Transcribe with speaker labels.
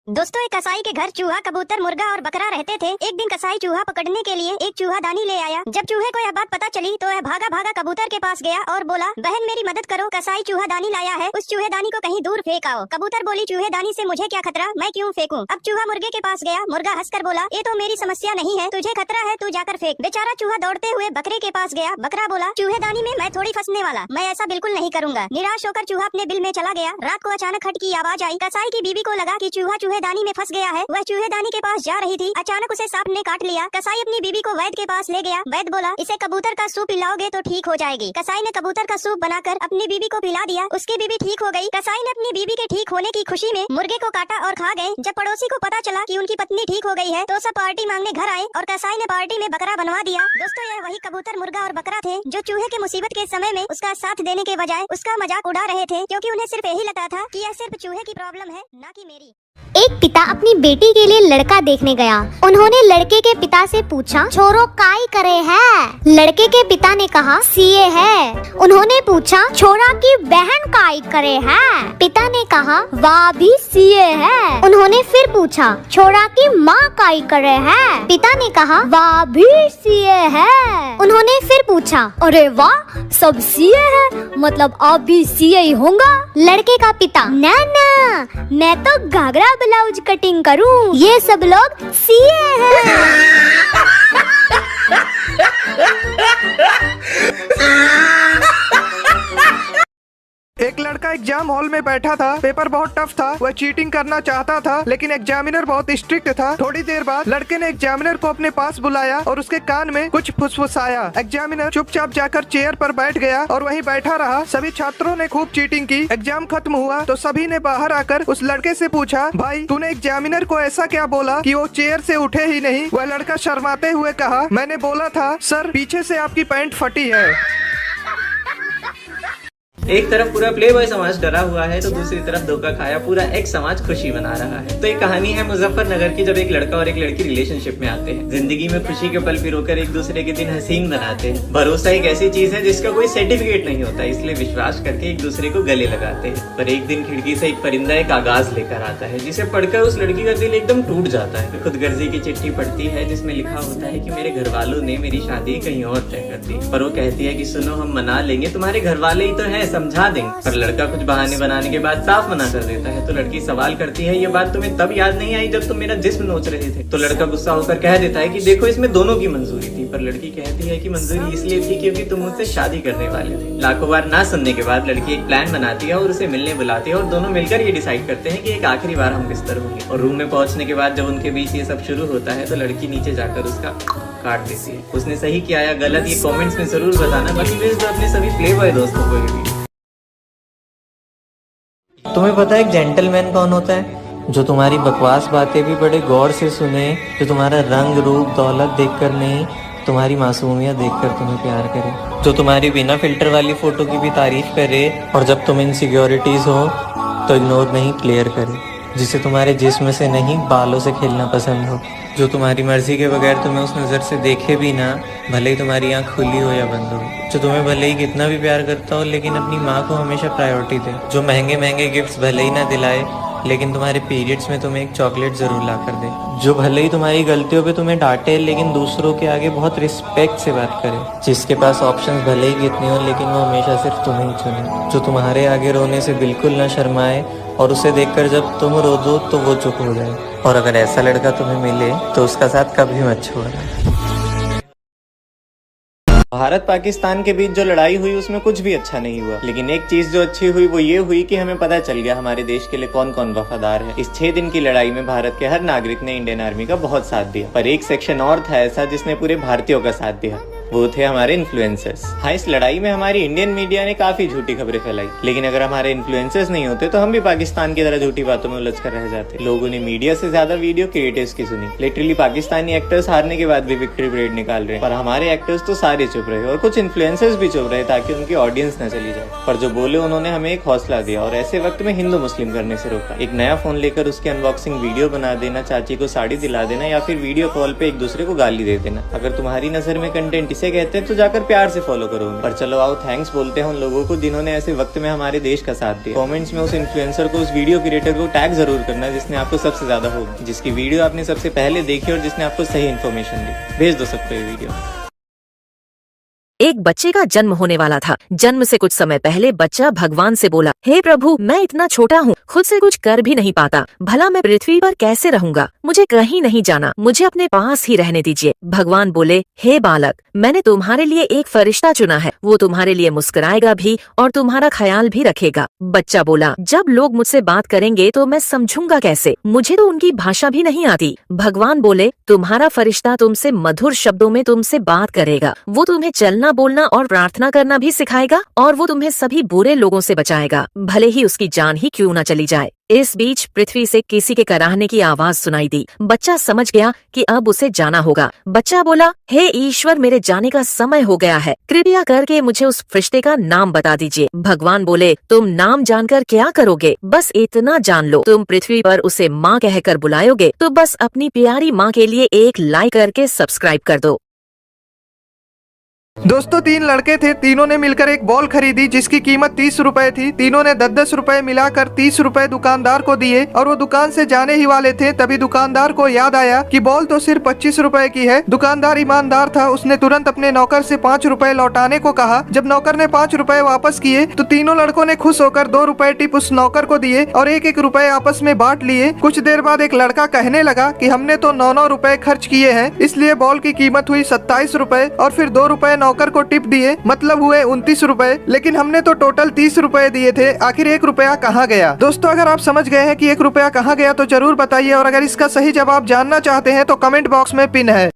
Speaker 1: दोस्तों, एक कसाई के घर चूहा, कबूतर, मुर्गा और बकरा रहते थे। एक दिन कसाई चूहा पकड़ने के लिए एक चूहादानी ले आया। जब चूहे को यह बात पता चली तो वह भागा भागा कबूतर के पास गया और बोला, बहन मेरी मदद करो, कसाई चूहादानी लाया है, उस चूहेदानी को कहीं दूर फेंक आओ। कबूतर बोली, चूहेदानी से मुझे क्या खतरा, मैं क्यों फेंकूं। अब चूहा मुर्गे के पास गया। मुर्गा हंसकर बोला, ये तो मेरी समस्या नहीं है, तुझे खतरा है, तू जाकर फेंक। बेचारा चूहा दौड़ते हुए बकरे के पास गया। बकरा बोला, चूहेदानी में मैं थोड़ी फंसने वाला, मैं ऐसा बिल्कुल नहीं करूंगा। निराश होकर चूहा अपने बिल में चला गया। रात को अचानक खट की आवाज आई। कसाई की बीवी को लगा कि चूहा चूहेदानी में फंस गया है। वह चूहेदानी के पास जा रही थी, अचानक उसे सांप ने काट लिया। कसाई अपनी बीवी को वैद्य के पास ले गया। वैद्य बोला, इसे कबूतर का सूप पिलाओगे तो ठीक हो जाएगी। कसाई ने कबूतर का सूप बनाकर अपनी बीवी को पिला दिया। उसकी बीवी ठीक हो गई। कसाई ने अपनी बीवी के ठीक होने की खुशी में मुर्गे को काटा और खा गए। जब पड़ोसी को पता चला कि उनकी पत्नी ठीक हो गई है तो सब पार्टी मांगने घर आए और कसाई ने पार्टी में बकरा बनवा दिया। दोस्तों, यह वही कबूतर, मुर्गा और बकरा थे जो चूहे के मुसीबत के समय में उसका साथ देने के बजाय उसका मजाक उड़ा रहे थे, क्योंकि उन्हें सिर्फ यही लगता था कि यह सिर्फ चूहे की प्रॉब्लम है, न कि मेरी।
Speaker 2: एक पिता अपनी बेटी के लिए लड़का देखने गया। उन्होंने लड़के के पिता से पूछा, छोरो काई करे है। लड़के के पिता ने कहा, सीए है। उन्होंने पूछा, छोरा की बहन काई करे है। पिता ने कहा, वाह भी सीए है। उन्होंने फिर पूछा, छोरा की माँ काई करे है। पिता ने कहा, वाह भी सीए है। उन्होंने फिर पूछा, अरे वाह, सब सीए है, मतलब आप भी सीए ही होगा। लड़के का पिता, ना ना, मैं तो घाघरा ब्लाउज कटिंग करूं, ये सब लोग सीए हैं।
Speaker 3: एक लड़का एग्जाम हॉल में बैठा था। पेपर बहुत टफ था। वह चीटिंग करना चाहता था, लेकिन एग्जामिनर बहुत स्ट्रिक्ट था। थोड़ी देर बाद लड़के ने एग्जामिनर को अपने पास बुलाया और उसके कान में कुछ फुसफुसाया। एग्जामिनर चुपचाप जाकर चेयर पर बैठ गया और वहीं बैठा रहा। सभी छात्रों ने खूब चीटिंग की। एग्जाम खत्म हुआ तो सभी ने बाहर आकर उस लड़के से पूछा, भाई तूने एग्जामिनर को ऐसा क्या बोला कि वो चेयर से उठे ही नहीं। वह लड़का शर्माते हुए कहा, मैंने बोला था सर, पीछे से आपकी पैंट फटी है।
Speaker 4: एक तरफ पूरा प्ले बॉय समाज डरा हुआ है तो दूसरी तरफ धोखा खाया पूरा एक समाज खुशी मना रहा है। तो एक कहानी है मुजफ्फरनगर की, जब एक लड़का और एक लड़की रिलेशनशिप में आते हैं। जिंदगी में खुशी के पल पिरोकर एक दूसरे के दिन हसीन बनाते हैं। भरोसा एक ऐसी चीज है जिसका कोई सर्टिफिकेट नहीं होता, इसलिए विश्वास करके एक दूसरे को गले लगाते हैं। पर एक दिन खिड़की से एक परिंदा एक कागज लेकर आता है, जिसे पढ़कर उस लड़की का दिल एकदम टूट जाता है। खुदगर्जी की चिट्ठी पढ़ती है जिसमें लिखा होता है कि मेरे घर वालों ने मेरी शादी कहीं और तय कर दी। पर वो कहती है कि सुनो, हम मना लेंगे, तुम्हारे घर वाले ही तो है, समझा देंगे। पर लड़का कुछ बहाने बनाने के बाद साफ मना कर देता है। तो लड़की सवाल करती है, ये बात तुम्हें तब याद नहीं आई जब तुम मेरा जिस्म नोच रहे थे। तो लड़का गुस्सा होकर कह देता है कि देखो, इसमें दोनों की मंजूरी थी। पर लड़की कहती है कि मंजूरी इसलिए थी क्योंकि तुम मुझसे शादी करने वाले थे। लाखों बार ना सुनने के बाद लड़की एक प्लान बनाती है और उसे मिलने बुलाती है और दोनों मिलकर ये डिसाइड करते हैं कि एक आखिरी बार हम बिस्तर होंगे। और रूम में पहुंचने के बाद जब उनके बीच ये सब शुरू होता है तो लड़की नीचे जाकर उसका काट देती है। उसने सही किया या गलत ये कमेंट्स में जरूर बताना। बाकी अपने सभी प्ले बॉय दोस्तों को भी। तुम्हें पता है एक जेंटलमैन कौन होता है? जो तुम्हारी बकवास बातें भी बड़े गौर से सुने, जो तुम्हारा रंग रूप दौलत देखकर नहीं, तुम्हारी मासूमियत देखकर तुम्हें प्यार करे, जो तुम्हारी बिना फिल्टर वाली फोटो की भी तारीफ करे और जब तुम इनसिक्योरिटीज हो तो इग्नोर नहीं क्लियर करे, जिसे तुम्हारे जिस्म से नहीं बालों से खेलना पसंद हो, जो तुम्हारी मर्जी के बगैर तुम्हें उस नज़र से देखे भी ना, भले ही तुम्हारी आँख खुली हो या बंद हो, जो तुम्हें भले ही कितना भी प्यार करता हो लेकिन अपनी माँ को हमेशा प्रायोरिटी दे, जो महंगे महंगे गिफ्ट्स भले ही ना दिलाए लेकिन तुम्हारे पीरियड्स में तुम्हें एक चॉकलेट जरूर ला कर दे, जो भले ही तुम्हारी गलतियों पे तुम्हें डांटे लेकिन दूसरों के आगे बहुत रिस्पेक्ट से बात करे, जिसके पास ऑप्शंस भले ही कितने हो लेकिन वो हमेशा सिर्फ तुम्हें ही चुने, जो तुम्हारे आगे रोने से बिल्कुल ना शर्माए और उसे देखकर जब तुम रो दो तो वो चुप हो जाए। और अगर ऐसा लड़का तुम्हें मिले तो उसका साथ कभी मत छोड़ना। भारत पाकिस्तान के बीच जो लड़ाई हुई उसमें कुछ भी अच्छा नहीं हुआ, लेकिन एक चीज जो अच्छी हुई वो ये हुई कि हमें पता चल गया हमारे देश के लिए कौन कौन वफादार है। इस 6 दिन की लड़ाई में भारत के हर नागरिक ने इंडियन आर्मी का बहुत साथ दिया, पर एक सेक्शन और था ऐसा जिसने पूरे भारतीयों का साथ दिया, वो थे हमारे इन्फ्लुएंसर्स। हाँ, इस लड़ाई में हमारी इंडियन मीडिया ने काफी झूठी खबरें फैलाई, लेकिन अगर हमारे इन्फ्लुएंसर्स नहीं होते तो हम भी पाकिस्तान की तरह झूठी बातों में उलझ कर रह जाते। लोगों ने मीडिया से ज्यादा वीडियो क्रिएटर्स की सुनी। लिटरली पाकिस्तानी एक्टर्स हारने के बाद भी विक्ट्री परेड निकाल रहे हैं, पर हमारे एक्टर्स तो सारे चुप रहे और कुछ इन्फ्लुएंसर्स भी चुप रहे ताकि उनकी ऑडियंस न चली जाए। पर जो बोले उन्होंने हमें एक हौसला दिया और ऐसे वक्त में हिंदू मुस्लिम करने से रोका। एक नया फोन लेकर उसकी अनबॉक्सिंग वीडियो बना देना, चाची को साड़ी दिला देना या फिर वीडियो कॉल पे एक दूसरे को गाली दे देना। अगर तुम्हारी नजर में कंटेंट इसे कहते हैं तो जाकर प्यार से फॉलो करो। पर चलो आओ थैंक्स बोलते हैं उन लोगों को जिन्होंने ऐसे वक्त में हमारे देश का साथ दिया। कमेंट्स में उस इन्फ्लुएंसर को, उस वीडियो क्रिएटर को टैग जरूर करना जिसने आपको सबसे ज्यादा होप, जिसकी वीडियो आपने सबसे पहले देखी और जिसने आपको सही इन्फॉर्मेशन दी। भेज दो सबको ये वीडियो।
Speaker 5: एक बच्चे का जन्म होने वाला था। जन्म से कुछ समय पहले बच्चा भगवान से बोला, हे प्रभु, मैं इतना छोटा हूँ, खुद से कुछ कर भी नहीं पाता, भला मैं पृथ्वी पर कैसे रहूंगा, मुझे कहीं नहीं जाना, मुझे अपने पास ही रहने दीजिए। भगवान बोले, हे बालक, मैंने तुम्हारे लिए एक फरिश्ता चुना है, वो तुम्हारे लिए मुस्कुराएगा भी और तुम्हारा ख्याल भी रखेगा। बच्चा बोला, जब लोग मुझसे बात करेंगे तो मैं समझूंगा कैसे, मुझे तो उनकी भाषा भी नहीं आती। भगवान बोले, तुम्हारा फरिश्ता तुमसे मधुर शब्दों में तुमसे बात करेगा, वो तुम्हें चलना, बोलना और प्रार्थना करना भी सिखाएगा और वो तुम्हें सभी बुरे लोगों से बचाएगा, भले ही उसकी जान ही क्यों न चली जाए। इस बीच पृथ्वी से किसी के कराहने की आवाज सुनाई दी। बच्चा समझ गया कि अब उसे जाना होगा। बच्चा बोला, हे ईश्वर, मेरे जाने का समय हो गया है, कृपया करके मुझे उस फरिश्ते का नाम बता दीजिए। भगवान बोले, तुम नाम जानकर क्या करोगे, बस इतना जान लो, तुम पृथ्वी पर उसे माँ कहकर बुलाओगे, तो बस अपनी प्यारी माँ के लिए एक लाइक करके सब्सक्राइब कर दो।
Speaker 3: दोस्तों 3 लड़के थे, तीनों ने मिलकर एक बॉल खरीदी जिसकी कीमत 30 रुपए थी। तीनों ने 10-10 रुपए मिलाकर 30 रुपए दुकानदार को दिए और वो दुकान से जाने ही वाले थे, तभी दुकानदार को याद आया कि बॉल तो सिर्फ 25 रुपए की है। दुकानदार ईमानदार था, उसने तुरंत अपने नौकर से 5 रुपए लौटाने को कहा। जब नौकर ने 5 रुपए वापस किए तो तीनों लड़कों ने खुश होकर 2 रुपए टिप उस नौकर को दिए और 1-1 रुपए आपस में बांट लिए। कुछ देर बाद एक लड़का कहने लगा कि हमने तो 9-9 रुपए खर्च किए हैं, इसलिए बॉल की कीमत हुई 27 रुपए और फिर 2 रुपए नौकर को टिप दिए, मतलब हुए 29 रुपए, लेकिन हमने तो टोटल 30 रुपए दिए थे, आखिर 1 रुपया कहाँ गया। दोस्तों अगर आप समझ गए हैं कि 1 रुपया कहाँ गया तो जरूर बताइए और अगर इसका सही जवाब जानना चाहते हैं तो कमेंट बॉक्स में पिन है।